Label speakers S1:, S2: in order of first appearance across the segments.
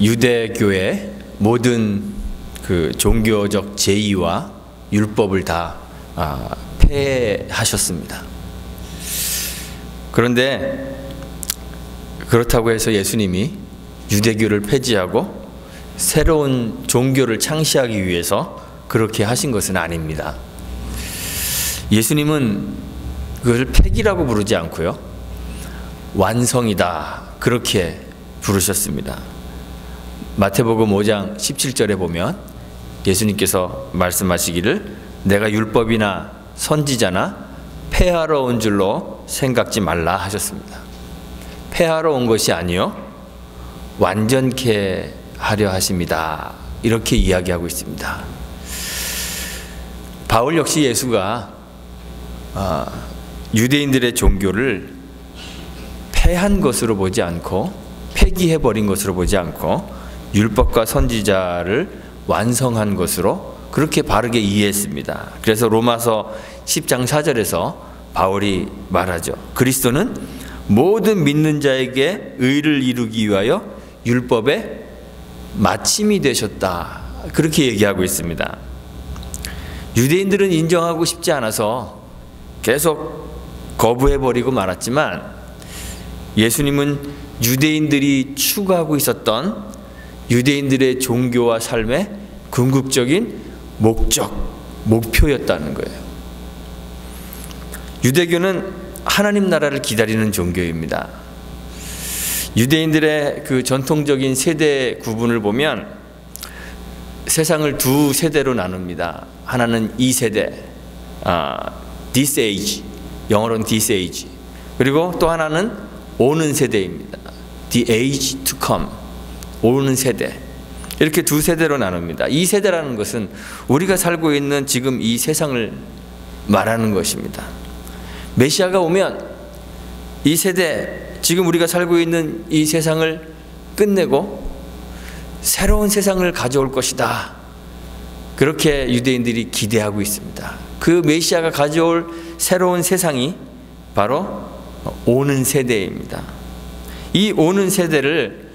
S1: 유대교의 모든 그 종교적 제의와 율법을 다 폐하셨습니다. 그런데 그렇다고 해서 예수님이 유대교를 폐지하고 새로운 종교를 창시하기 위해서 그렇게 하신 것은 아닙니다. 예수님은 그것을 폐기라고 부르지 않고요, 완성이다 그렇게 부르셨습니다. 마태복음 5장 17절에 보면 예수님께서 말씀하시기를 내가 율법이나 선지자나 폐하러 온 줄로 생각지 말라 하셨습니다. 폐하러 온 것이 아니요 완전케 하려 하십니다. 이렇게 이야기하고 있습니다. 바울 역시 예수가 유대인들의 종교를 폐한 것으로 보지 않고 폐기해버린 것으로 보지 않고 율법과 선지자를 완성한 것으로 그렇게 바르게 이해했습니다. 그래서 로마서 10장 4절에서 바울이 말하죠. 그리스도는 모든 믿는 자에게 의를 이루기 위하여 율법의 마침이 되셨다. 그렇게 얘기하고 있습니다. 유대인들은 인정하고 싶지 않아서 계속 거부해버리고 말았지만 예수님은 유대인들이 추구하고 있었던 유대인들의 종교와 삶의 궁극적인 목표였다는 거예요. 유대교는 하나님 나라를 기다리는 종교입니다. 유대인들의 그 전통적인 세대 구분을 보면 세상을 두 세대로 나눕니다. 하나는 이 세대, this age, 영어로는 this age. 그리고 또 하나는 오는 세대입니다. the age to come, 오는 세대. 이렇게 두 세대로 나눕니다. 이 세대라는 것은 우리가 살고 있는 지금 이 세상을 말하는 것입니다. 메시아가 오면 이 세대, 지금 우리가 살고 있는 이 세상을 끝내고 새로운 세상을 가져올 것이다. 그렇게 유대인들이 기대하고 있습니다. 그 메시아가 가져올 새로운 세상이 바로 오는 세대입니다. 이 오는 세대를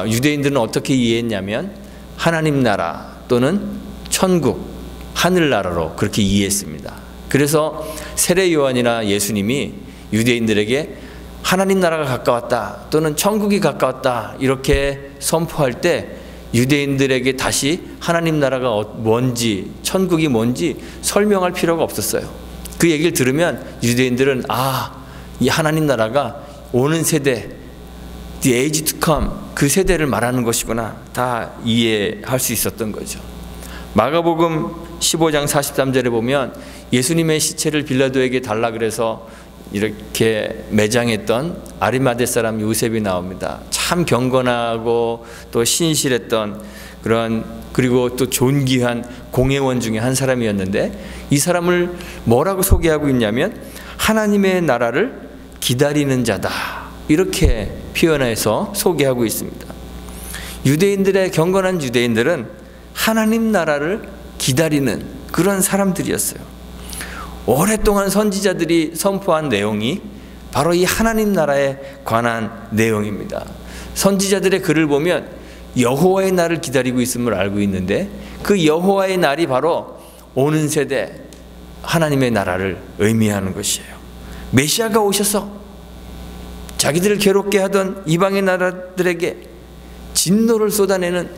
S1: 유대인들은 어떻게 이해했냐면 하나님 나라 또는 천국, 하늘나라로 그렇게 이해했습니다. 그래서 세례 요한이나 예수님이 유대인들에게 하나님 나라가 가까웠다 또는 천국이 가까웠다 이렇게 선포할 때 유대인들에게 다시 하나님 나라가 뭔지 천국이 뭔지 설명할 필요가 없었어요. 그 얘기를 들으면 유대인들은 이 하나님 나라가 오는 세대, the age to come, 그 세대를 말하는 것이구나 다 이해할 수 있었던 거죠. 마가복음 15장 43절에 보면 예수님의 시체를 빌라도에게 달라 그래서 이렇게 매장했던 아리마대 사람 요셉이 나옵니다. 참 경건하고 또 신실했던 그리고 또 존귀한 공회원 중에 한 사람이었는데 이 사람을 뭐라고 소개하고 있냐면 하나님의 나라를 기다리는 자다 이렇게 표현해서 소개하고 있습니다. 유대인들의 경건한 유대인들은 하나님 나라를 기다리는 그런 사람들이었어요. 오랫동안 선지자들이 선포한 내용이 바로 이 하나님 나라에 관한 내용입니다. 선지자들의 글을 보면 여호와의 날을 기다리고 있음을 알고 있는데 그 여호와의 날이 바로 오는 세대 하나님의 나라를 의미하는 것이에요. 메시아가 오셔서 자기들을 괴롭게 하던 이방의 나라들에게 진노를 쏟아내는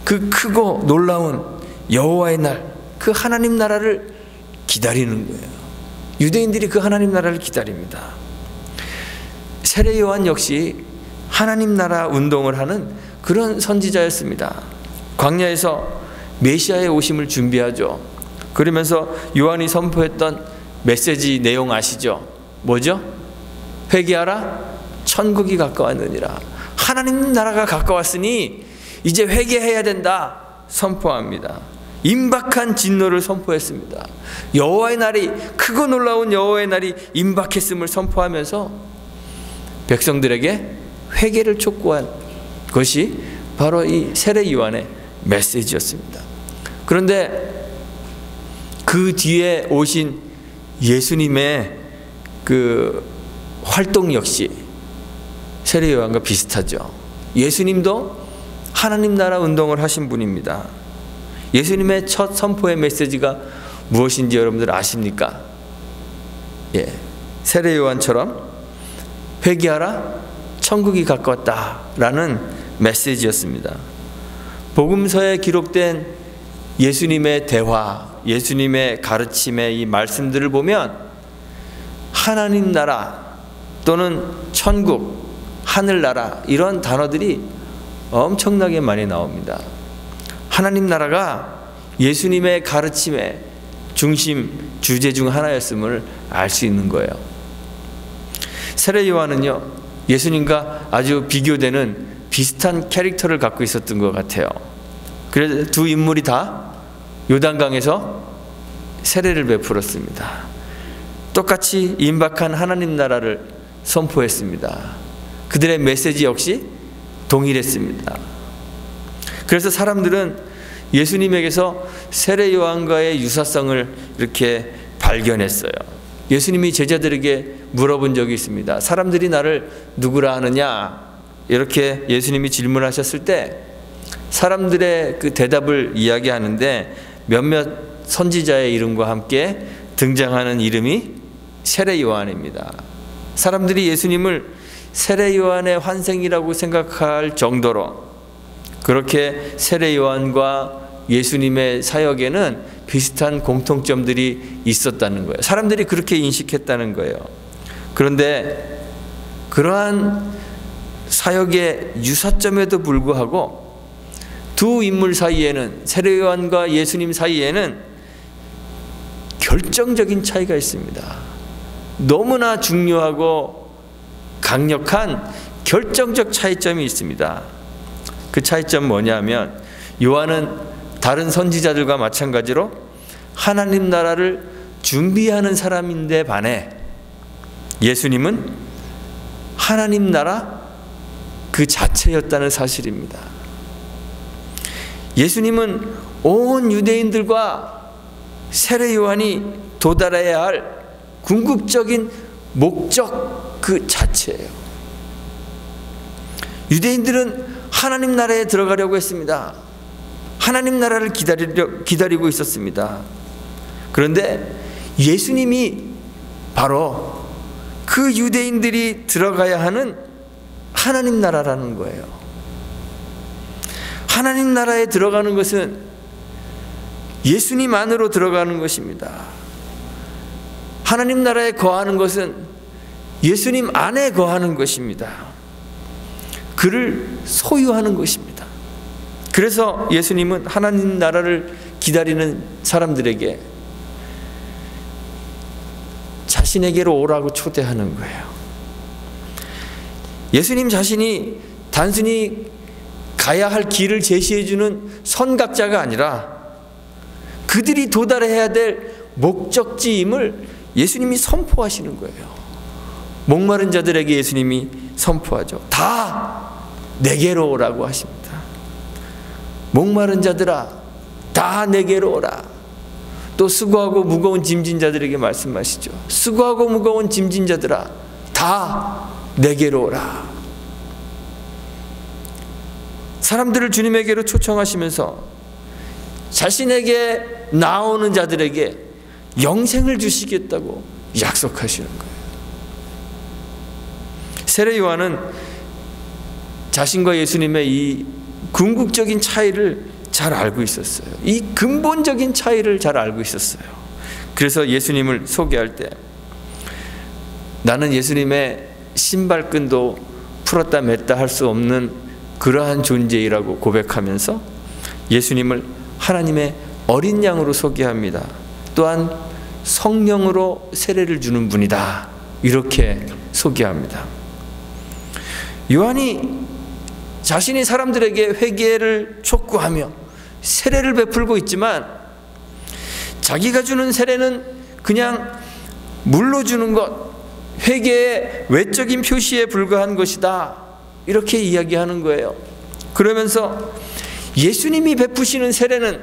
S1: 그 크고 놀라운 여호와의 날, 그 하나님 나라를 기다리는 거예요. 유대인들이 그 하나님 나라를 기다립니다. 세례 요한 역시 하나님 나라 운동을 하는 그런 선지자였습니다. 광야에서 메시아의 오심을 준비하죠. 그러면서 요한이 선포했던 메시지 내용 아시죠? 뭐죠? 회개하라, 천국이 가까웠느니라. 하나님 나라가 가까웠으니 이제 회개해야 된다 선포합니다. 임박한 진노를 선포했습니다. 여호와의 날이, 크고 놀라운 여호와의 날이 임박했음을 선포하면서 백성들에게 회개를 촉구한 것이 바로 이 세례 요한의 메시지였습니다. 그런데 그 뒤에 오신 예수님의 그 활동 역시 세례 요한과 비슷하죠. 예수님도 하나님 나라 운동을 하신 분입니다. 예수님의 첫 선포의 메시지가 무엇인지 여러분들 아십니까? 세례 요한처럼 회개하라, 천국이 가까웠다라는 메시지였습니다. 복음서에 기록된 예수님의 대화, 예수님의 가르침의 이 말씀들을 보면 하나님 나라 또는 천국, 하늘나라 이런 단어들이 엄청나게 많이 나옵니다. 하나님 나라가 예수님의 가르침의 중심, 주제 중 하나였음을 알 수 있는 거예요. 세례 요한은요, 예수님과 아주 비교되는 비슷한 캐릭터를 갖고 있었던 것 같아요. 그래서 두 인물이 다 요단강에서 세례를 베풀었습니다. 똑같이 임박한 하나님 나라를 선포했습니다. 그들의 메시지 역시 동일했습니다. 그래서 사람들은 예수님에게서 세례 요한과의 유사성을 이렇게 발견했어요. 예수님이 제자들에게 물어본 적이 있습니다. 사람들이 나를 누구라 하느냐? 이렇게 예수님이 질문하셨을 때 사람들의 그 대답을 이야기하는데 몇몇 선지자의 이름과 함께 등장하는 이름이 세례 요한입니다. 사람들이 예수님을 세례 요한의 환생이라고 생각할 정도로 그렇게 세례 요한과 예수님의 사역에는 비슷한 공통점들이 있었다는 거예요. 사람들이 그렇게 인식했다는 거예요. 그런데 그러한 사역의 유사점에도 불구하고 두 인물 사이에는, 세례 요한과 예수님 사이에는 결정적인 차이가 있습니다. 너무나 중요하고 강력한 결정적 차이점이 있습니다. 그 차이점 뭐냐면, 요한은 다른 선지자들과 마찬가지로 하나님 나라를 준비하는 사람인데 반해 예수님은 하나님 나라 그 자체였다는 사실입니다. 예수님은 온 유대인들과 세례 요한이 도달해야 할 궁극적인 목적 그 자체예요. 유대인들은 하나님 나라에 들어가려고 했습니다. 하나님 나라를 기다리고 있었습니다. 그런데 예수님이 바로 그 유대인들이 들어가야 하는 하나님 나라라는 거예요. 하나님 나라에 들어가는 것은 예수님 안으로 들어가는 것입니다. 하나님 나라에 거하는 것은 예수님 안에 거하는 것입니다. 그를 소유하는 것입니다. 그래서 예수님은 하나님 나라를 기다리는 사람들에게 자신에게로 오라고 초대하는 거예요. 예수님 자신이 단순히 가야 할 길을 제시해주는 선각자가 아니라 그들이 도달해야 될 목적지임을 예수님이 선포하시는 거예요. 목마른 자들에게 예수님이 선포하죠. 다 내게로 오라고 하십니다. 목마른 자들아, 다 내게로 오라. 또 수고하고 무거운 짐진 자들에게 말씀하시죠. 수고하고 무거운 짐진 자들아, 다 내게로 오라. 사람들을 주님에게로 초청하시면서 자신에게 나오는 자들에게 영생을 주시겠다고 약속하시는 거예요. 세례 요한은 자신과 예수님의 이 궁극적인 차이를 잘 알고 있었어요. 이 근본적인 차이를 잘 알고 있었어요. 그래서 예수님을 소개할 때 나는 예수님의 신발끈도 풀었다 맸다 할 수 없는 그러한 존재이라고 고백하면서 예수님을 하나님의 어린 양으로 소개합니다. 또한 성령으로 세례를 주는 분이다, 이렇게 소개합니다. 요한이 자신이 사람들에게 회개를 촉구하며 세례를 베풀고 있지만 자기가 주는 세례는 그냥 물로 주는 것, 회개의 외적인 표시에 불과한 것이다, 이렇게 이야기하는 거예요. 그러면서 예수님이 베푸시는 세례는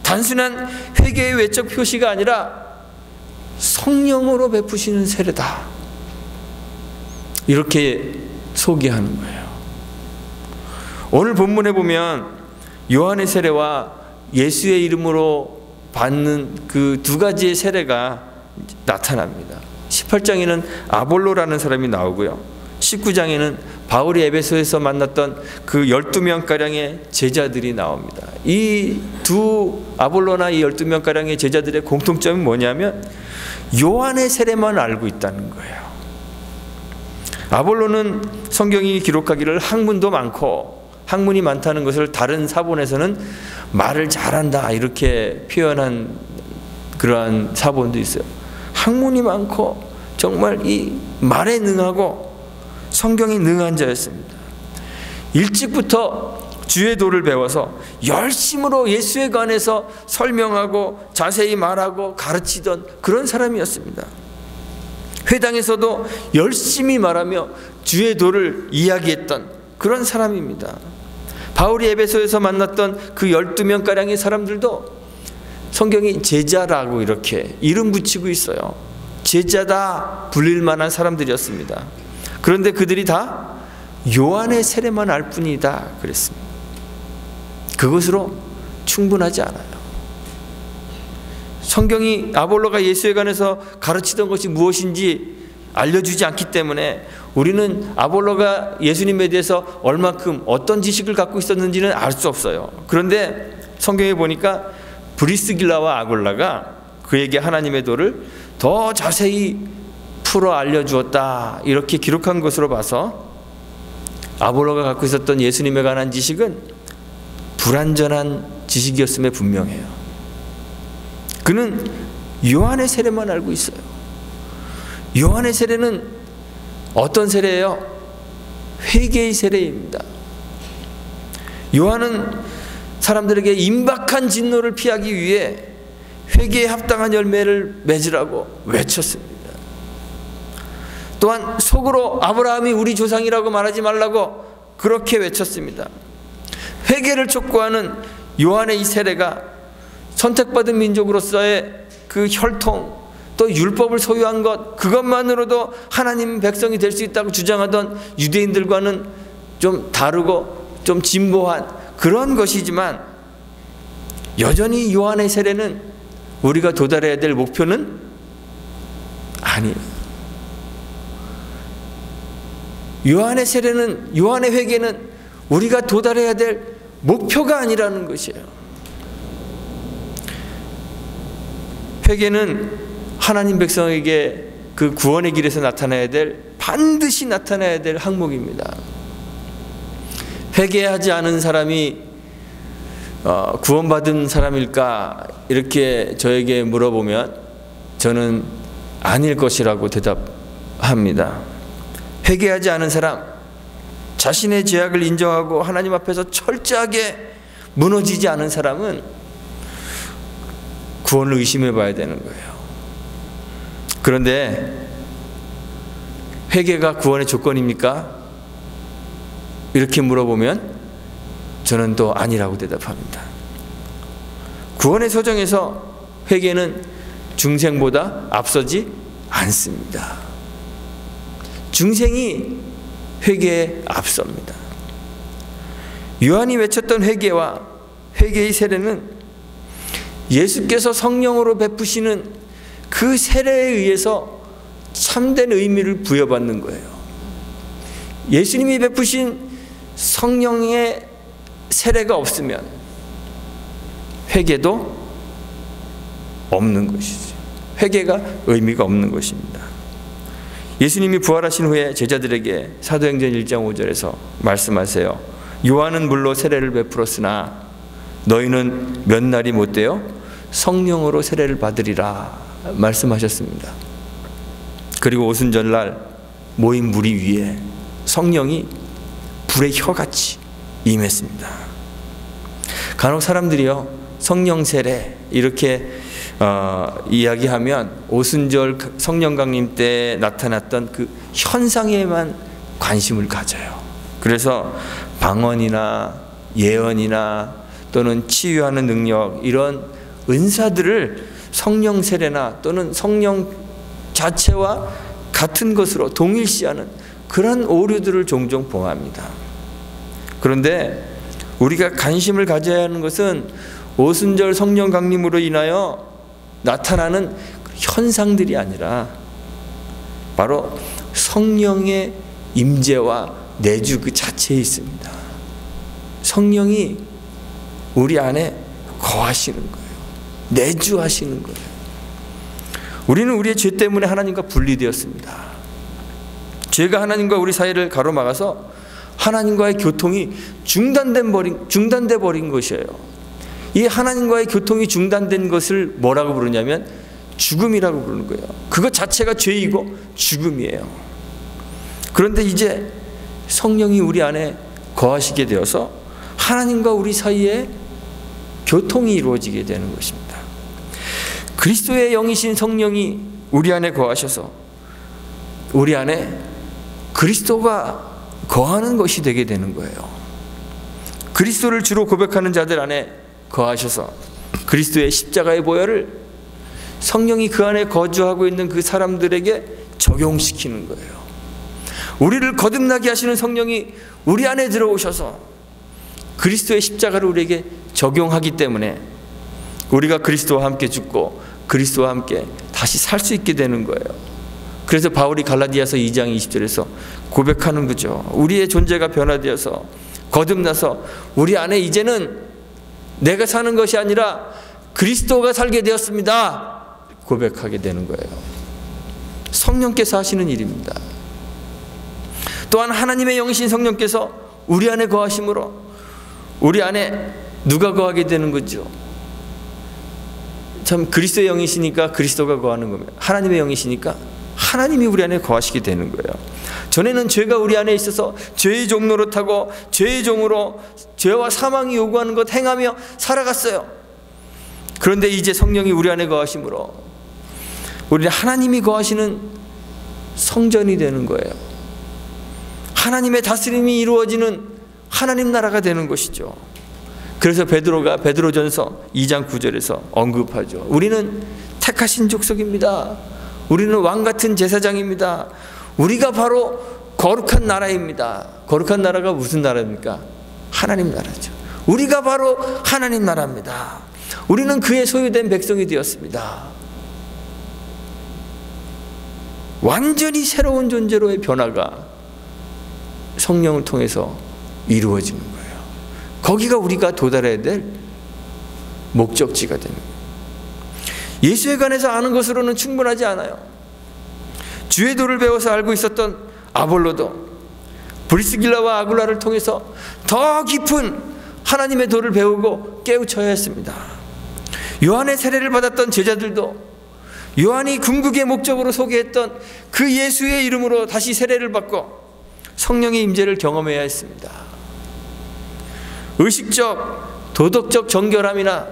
S1: 단순한 회개의 외적 표시가 아니라 성령으로 베푸시는 세례다, 이렇게 소개하는 거예요. 오늘 본문에 보면 요한의 세례와 예수의 이름으로 받는 그 두 가지의 세례가 나타납니다. 18장에는 아볼로라는 사람이 나오고요, 19장에는 바울이 에베소에서 만났던 그 12명가량의 제자들이 나옵니다. 이 두 아볼로나 이 12명가량의 제자들의 공통점이 뭐냐면 요한의 세례만 알고 있다는 거예요. 아볼로는 성경이 기록하기를 학문도 많고, 학문이 많다는 것을 다른 사본에서는 말을 잘한다 이렇게 표현한 그러한 사본도 있어요. 학문이 많고 정말 이 말에 능하고 성경에 능한 자였습니다. 일찍부터 주의 도를 배워서 열심으로 예수에 관해서 설명하고 자세히 말하고 가르치던 그런 사람이었습니다. 회당에서도 열심히 말하며 주의 도를 이야기했던 그런 사람입니다. 바울이 에베소에서 만났던 그 12명가량의 사람들도 성경이 제자라고 이렇게 이름 붙이고 있어요. 제자다 불릴 만한 사람들이었습니다. 그런데 그들이 다 요한의 세례만 알 뿐이다 그랬습니다. 그것으로 충분하지 않아요. 성경이 아볼로가 예수에 관해서 가르치던 것이 무엇인지 알려주지 않기 때문에 우리는 아볼로가 예수님에 대해서 얼마큼 어떤 지식을 갖고 있었는지는 알 수 없어요. 그런데 성경에 보니까 브리스길라와 아굴라가 그에게 하나님의 도를 더 자세히 풀어 알려주었다 이렇게 기록한 것으로 봐서 아볼로가 갖고 있었던 예수님에 관한 지식은 불완전한 지식이었음에 분명해요. 그는 요한의 세례만 알고 있어요. 요한의 세례는 어떤 세례예요? 회개의 세례입니다. 요한은 사람들에게 임박한 진노를 피하기 위해 회개에 합당한 열매를 맺으라고 외쳤습니다. 또한 속으로 아브라함이 우리 조상이라고 말하지 말라고 그렇게 외쳤습니다. 회개를 촉구하는 요한의 이 세례가 선택받은 민족으로서의 그 혈통, 또 율법을 소유한 것, 그것만으로도 하나님 백성이 될 수 있다고 주장하던 유대인들과는 좀 다르고 좀 진보한 그런 것이지만, 여전히 요한의 세례는 우리가 도달해야 될 목표는 아니에요. 요한의 세례는, 요한의 회개는 우리가 도달해야 될 목표가 아니라는 것이에요. 회개는 하나님 백성에게 그 구원의 길에서 나타나야 될, 반드시 나타나야 될 항목입니다. 회개하지 않은 사람이 구원받은 사람일까 이렇게 저에게 물어보면 저는 아닐 것이라고 대답합니다. 회개하지 않은 사람, 자신의 죄악을 인정하고 하나님 앞에서 철저하게 무너지지 않은 사람은 구원을 의심해 봐야 되는 거예요. 그런데 회개가 구원의 조건입니까? 이렇게 물어보면 저는 또 아니라고 대답합니다. 구원의 소정에서 회개는 중생보다 앞서지 않습니다. 중생이 회개에 앞섭니다. 요한이 외쳤던 회개와 회개의 세례는 예수께서 성령으로 베푸시는 그 세례에 의해서 참된 의미를 부여받는 거예요. 예수님이 베푸신 성령의 세례가 없으면 회개도 없는 것이죠. 회개가 의미가 없는 것입니다. 예수님이 부활하신 후에 제자들에게 사도행전 1장 5절에서 말씀하세요. 요한은 물로 세례를 베풀었으나 너희는 몇 날이 못되어 성령으로 세례를 받으리라 말씀하셨습니다. 그리고 오순절날 모인 무리 위에 성령이 불의 혀같이 임했습니다. 간혹 사람들이요, 성령 세례 이렇게 이야기하면 오순절 성령 강림 때 나타났던 그 현상에만 관심을 가져요. 그래서 방언이나 예언이나 또는 치유하는 능력, 이런 은사들을 성령 세례나 또는 성령 자체와 같은 것으로 동일시하는 그런 오류들을 종종 범합니다. 그런데 우리가 관심을 가져야 하는 것은 오순절 성령 강림으로 인하여 나타나는 현상들이 아니라 바로 성령의 임재와 내주 그 자체에 있습니다. 성령이 우리 안에 거하시는 거예요. 내주하시는 거예요. 우리는 우리의 죄 때문에 하나님과 분리되었습니다. 죄가 하나님과 우리 사이를 가로막아서 하나님과의 교통이 중단돼 버린 것이에요. 이 하나님과의 교통이 중단된 것을 뭐라고 부르냐면 죽음이라고 부르는 거예요. 그것 자체가 죄이고 죽음이에요. 그런데 이제 성령이 우리 안에 거하시게 되어서 하나님과 우리 사이에 교통이 이루어지게 되는 것입니다. 그리스도의 영이신 성령이 우리 안에 거하셔서 우리 안에 그리스도가 거하는 것이 되게 되는 거예요. 그리스도를 주로 고백하는 자들 안에 거하셔서 그리스도의 십자가의 보혈을 성령이 그 안에 거주하고 있는 그 사람들에게 적용시키는 거예요. 우리를 거듭나게 하시는 성령이 우리 안에 들어오셔서 그리스도의 십자가를 우리에게 적용하기 때문에 우리가 그리스도와 함께 죽고 그리스도와 함께 다시 살 수 있게 되는 거예요. 그래서 바울이 갈라디아서 2장 20절에서 고백하는 거죠. 우리의 존재가 변화되어서 거듭나서 우리 안에 이제는 내가 사는 것이 아니라 그리스도가 살게 되었습니다. 고백하게 되는 거예요. 성령께서 하시는 일입니다. 또한 하나님의 영이신 성령께서 우리 안에 거하심으로 우리 안에 누가 거하게 되는 거죠? 참 그리스도의 영이시니까 그리스도가 거하는 겁니다. 하나님의 영이시니까 하나님이 우리 안에 거하시게 되는 거예요. 전에는 죄가 우리 안에 있어서 죄의 종 노릇하고 죄의 종으로 죄와 사망이 요구하는 것 행하며 살아갔어요. 그런데 이제 성령이 우리 안에 거하심으로 우리는 하나님이 거하시는 성전이 되는 거예요. 하나님의 다스림이 이루어지는 하나님 나라가 되는 것이죠. 그래서 베드로가 베드로전서 2장 9절에서 언급하죠. 우리는 택하신 족속입니다. 우리는 왕같은 제사장입니다. 우리가 바로 거룩한 나라입니다. 거룩한 나라가 무슨 나라입니까? 하나님 나라죠. 우리가 바로 하나님 나라입니다. 우리는 그의 소유된 백성이 되었습니다. 완전히 새로운 존재로의 변화가 성령을 통해서 이루어지는 거예요. 거기가 우리가 도달해야 될 목적지가 되는 거예요. 예수에 관해서 아는 것으로는 충분하지 않아요. 주의 도를 배워서 알고 있었던 아볼로도 브리스길라와 아굴라를 통해서 더 깊은 하나님의 도를 배우고 깨우쳐야 했습니다. 요한의 세례를 받았던 제자들도 요한이 궁극의 목적으로 소개했던 그 예수의 이름으로 다시 세례를 받고 성령의 임재를 경험해야 했습니다. 의식적, 도덕적 정결함이나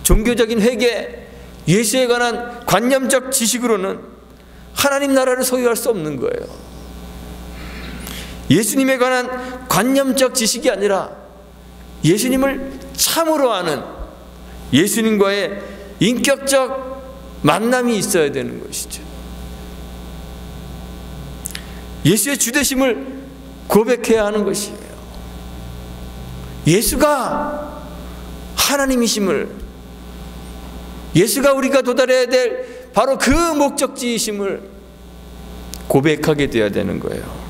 S1: 종교적인 회개, 예수에 관한 관념적 지식으로는 하나님 나라를 소유할 수 없는 거예요. 예수님에 관한 관념적 지식이 아니라 예수님을 참으로 아는 예수님과의 인격적 만남이 있어야 되는 것이죠. 예수의 주되심을 고백해야 하는 것이에요. 예수가 하나님이심을, 예수가 우리가 도달해야 될 바로 그 목적지이심을 고백하게 되어야 되는 거예요.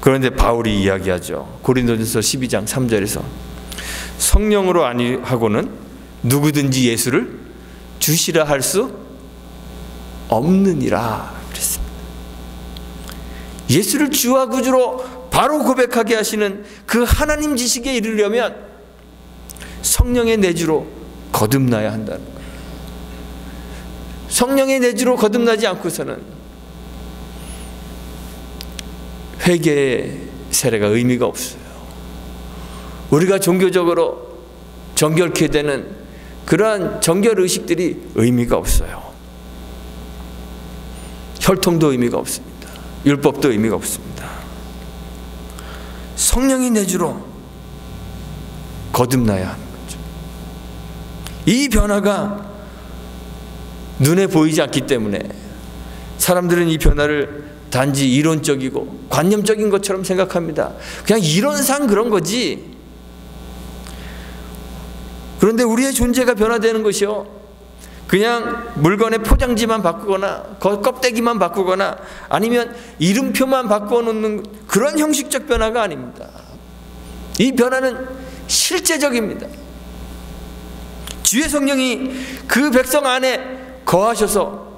S1: 그런데 바울이 이야기하죠. 고린도전서 12장 3절에서 성령으로 아니하고는 누구든지 예수를 주시라 할 수 없느니라 그랬습니다. 예수를 주와 구주로 바로 고백하게 하시는 그 하나님 지식에 이르려면 성령의 내주로 거듭나야 한다는 거예요. 성령의 내주로 거듭나지 않고서는 회개의 세례가 의미가 없어요. 우리가 종교적으로 정결케 되는 그러한 정결 의식들이 의미가 없어요. 혈통도 의미가 없습니다. 율법도 의미가 없습니다. 성령이 내주로 거듭나야 하는 거죠. 이 변화가 눈에 보이지 않기 때문에 사람들은 이 변화를 단지 이론적이고 관념적인 것처럼 생각합니다. 그냥 이론상 그런 거지 그런데 우리의 존재가 변화되는 것이요, 그냥 물건의 포장지만 바꾸거나 껍데기만 바꾸거나 아니면 이름표만 바꿔놓는 그런 형식적 변화가 아닙니다. 이 변화는 실제적입니다. 주의 성령이 그 백성 안에 거하셔서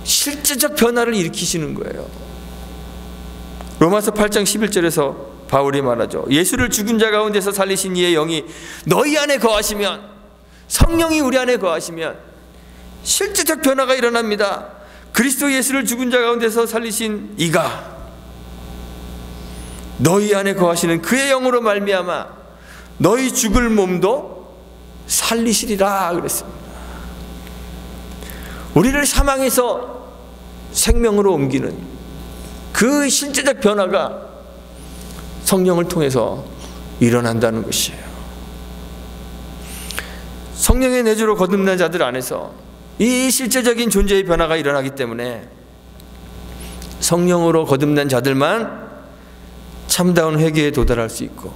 S1: 실제적 변화를 일으키시는 거예요. 로마서 8장 11절에서 바울이 말하죠. 예수를 죽은 자 가운데서 살리신 이의 영이 너희 안에 거하시면, 성령이 우리 안에 거하시면 실제적 변화가 일어납니다. 그리스도 예수를 죽은 자 가운데서 살리신 이가 너희 안에 거하시는 그의 영으로 말미암아 너희 죽을 몸도 살리시리라 그랬습니다. 우리를 사망에서 생명으로 옮기는 그 실제적 변화가 성령을 통해서 일어난다는 것이에요. 성령의 내주로 거듭난 자들 안에서 이 실제적인 존재의 변화가 일어나기 때문에 성령으로 거듭난 자들만 참다운 회개에 도달할 수 있고,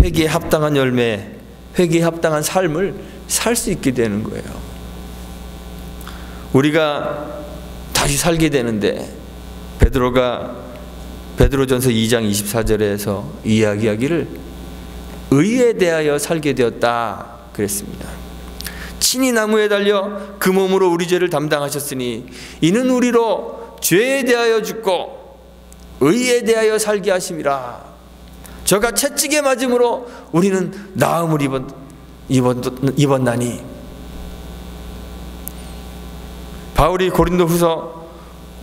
S1: 회개에 합당한 열매, 회개에 합당한 삶을 살 수 있게 되는 거예요. 우리가 다시 살게 되는데 베드로전서 2장 24절에서 이야기하기를 의에 대하여 살게 되었다 그랬습니다. 친히 나무에 달려 그 몸으로 우리 죄를 담당하셨으니 이는 우리로 죄에 대하여 죽고 의에 대하여 살게 하심이라. 저가 채찍에 맞음으로 우리는 나음을 입었나니. 바울이 고린도후서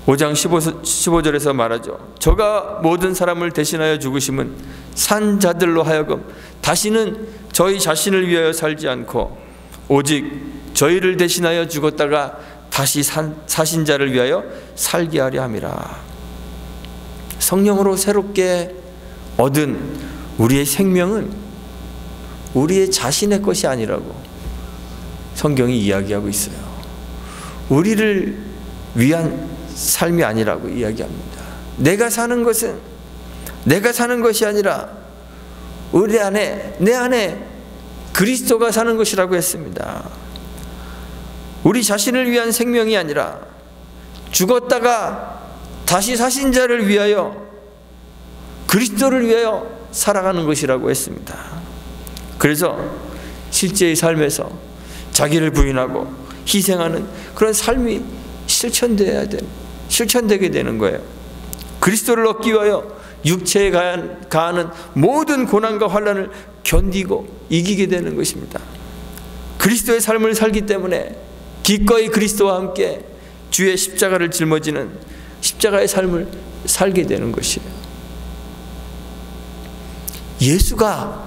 S1: 5장 15절에서 말하죠. 저가 모든 사람을 대신하여 죽으심은 산 자들로 하여금 다시는 저희 자신을 위하여 살지 않고 오직 저희를 대신하여 죽었다가 다시 사신 자를 위하여 살게 하려 함이라. 성령으로 새롭게 얻은 우리의 생명은 우리의 자신의 것이 아니라고 성경이 이야기하고 있어요. 우리를 위한 삶이 아니라고 이야기합니다. 내가 사는 것은 내가 사는 것이 아니라 내 안에 그리스도가 사는 것이라고 했습니다. 우리 자신을 위한 생명이 아니라 죽었다가 다시 사신 자를 위하여, 그리스도를 위하여 살아가는 것이라고 했습니다. 그래서 실제의 삶에서 자기를 부인하고 희생하는 그런 삶이 실천되게 되는 거예요. 그리스도를 얻기 위하여 육체에 가하는 모든 고난과 환난을 견디고 이기게 되는 것입니다. 그리스도의 삶을 살기 때문에 기꺼이 그리스도와 함께 주의 십자가를 짊어지는 십자가의 삶을 살게 되는 것이에요. 예수가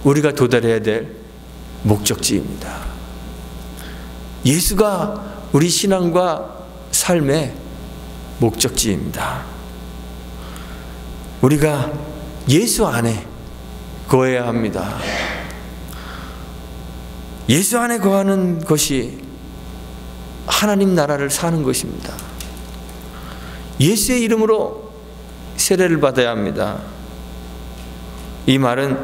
S1: 우리가 도달해야 될 목적지입니다. 예수가 우리 신앙과 삶의 목적지입니다. 우리가 예수 안에 거해야 합니다. 예수 안에 거하는 것이 하나님 나라를 사는 것입니다. 예수의 이름으로 세례를 받아야 합니다. 이 말은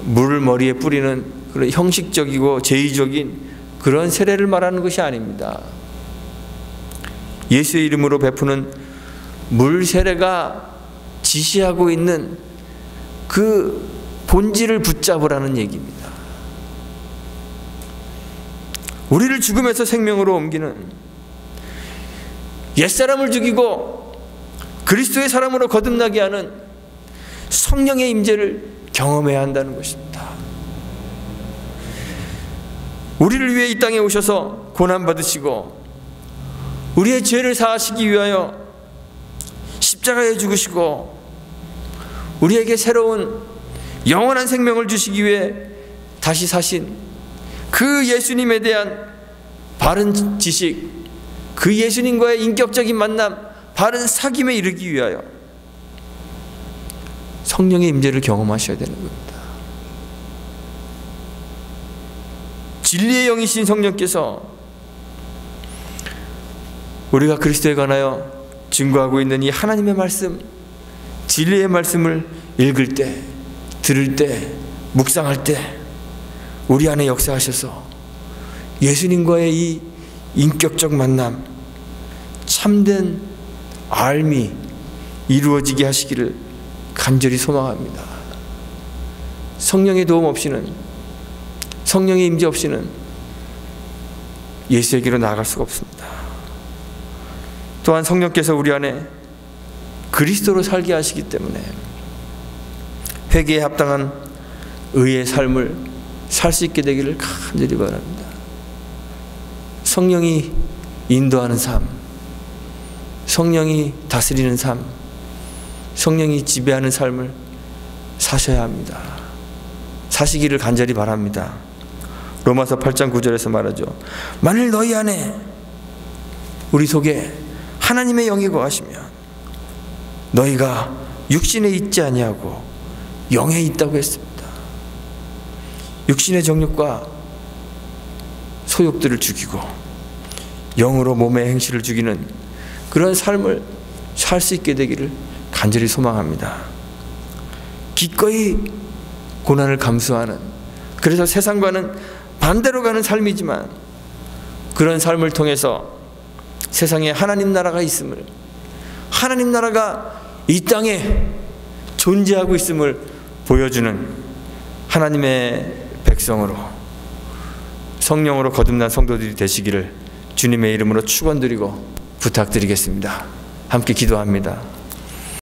S1: 물을 머리에 뿌리는 그런 형식적이고 제의적인 그런 세례를 말하는 것이 아닙니다. 예수의 이름으로 베푸는 물 세례가 지시하고 있는 그 본질을 붙잡으라는 얘기입니다. 우리를 죽음에서 생명으로 옮기는, 옛사람을 죽이고 그리스도의 사람으로 거듭나게 하는 성령의 임재를 경험해야 한다는 것입니다. 우리를 위해 이 땅에 오셔서 고난받으시고 우리의 죄를 사하시기 위하여 십자가에 죽으시고 우리에게 새로운 영원한 생명을 주시기 위해 다시 사신 그 예수님에 대한 바른 지식, 그 예수님과의 인격적인 만남, 바른 사귐에 이르기 위하여 성령의 임재를 경험하셔야 되는 겁니다. 진리의 영이신 성령께서 우리가 그리스도에 관하여 증거하고 있는 이 하나님의 말씀, 진리의 말씀을 읽을 때 들을 때, 묵상할 때 우리 안에 역사하셔서 예수님과의 이 인격적 만남, 참된 알미 이루어지게 하시기를 간절히 소망합니다. 성령의 도움 없이는, 성령의 임재 없이는 예수에게로 나아갈 수가 없습니다. 또한 성령께서 우리 안에 그리스도로 살게 하시기 때문에 회개에 합당한 의의 삶을 살 수 있게 되기를 간절히 바랍니다. 성령이 인도하는 삶, 성령이 다스리는 삶, 성령이 지배하는 삶을 사셔야 합니다. 사시기를 간절히 바랍니다. 로마서 8장 9절에서 말하죠. 만일 너희 안에, 우리 속에 하나님의 영이 거하시면 너희가 육신에 있지 아니하고 영에 있다고 했습니다. 육신의 정욕과 소욕들을 죽이고 영으로 몸의 행실을 죽이는 그런 삶을 살 수 있게 되기를 간절히 소망합니다. 기꺼이 고난을 감수하는, 그래서 세상과는 반대로 가는 삶이지만 그런 삶을 통해서 세상에 하나님 나라가 있음을, 하나님 나라가 이 땅에 존재하고 있음을 보여주는 하나님의 백성으로, 성령으로 거듭난 성도들이 되시기를 주님의 이름으로 축원드리고 부탁드리겠습니다. 함께 기도합니다.